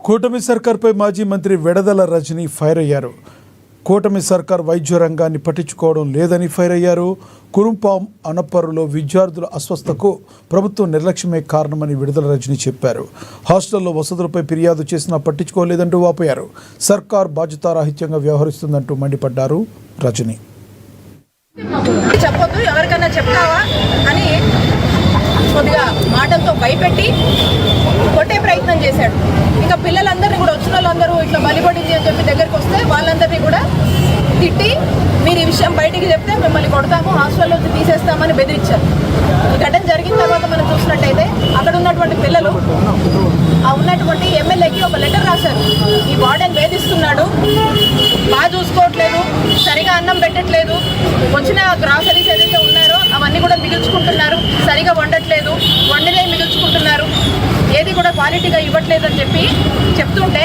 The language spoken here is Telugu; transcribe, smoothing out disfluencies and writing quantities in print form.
కూటమి సర్కార్పై మాజీ మంత్రి వెడదల రజని ఫైర్ అయ్యారు. కూటమి సర్కార్ వైద్య రంగాన్ని పట్టించుకోవడం లేదని ఫైర్ అయ్యారు. కురుంపాం అనపర్రులో విద్యార్థుల అస్వస్థతకు ప్రభుత్వం నిర్లక్ష్యమే కారణమని వెడదల రజని చెప్పారు. హాస్టల్లో వసతులపై ఫిర్యాదు చేసినా పట్టించుకోలేదంటూ వాపోయారు. సర్కార్ బాధ్యతారాహిత్యంగా వ్యవహరిస్తుందంటూ మండిపడ్డారు రజని. చెప్పొద్దు, ఎవరికైనా చెప్తావా అని కొద్దిగా మాటలతో భయపెట్టి కొట్టే ప్రయత్నం చేశాడు. ఇంకా పిల్లలందరినీ కూడా వచ్చిన వాళ్ళందరూ ఇట్లా బలిపడింది అని చెప్పి దగ్గరికి వస్తే వాళ్ళందరినీ కూడా తిట్టి మీరు ఈ విషయం బయటికి చెప్తే మిమ్మల్ని కొడతాము, హాస్టల్లో తీసేస్తామని బెదిరించారు. ఈ ఘటన జరిగిన తర్వాత మనం చూసినట్టయితే అక్కడ ఉన్నటువంటి పిల్లలు ఆ ఉన్నటువంటి ఎమ్మెల్యేకి ఒక లెటర్ రాశారు. ఈ వార్డెన్ వేధిస్తున్నాడు, బాగా చూసుకోవట్లేదు, సరిగా అన్నం పెట్టట్లేదు, వచ్చిన గ్రాసరీస్ ఏదైతే ఉన్నారో అవన్నీ కూడా మిగుల్చుకుంటున్నారు, సరిగా వండట్లేదు, వండినే మిగుల్చుకుంటున్నారు, ఏది కూడా క్వాలిటీగా ఇవ్వట్లేదు అని చెప్పి చెప్తుంటే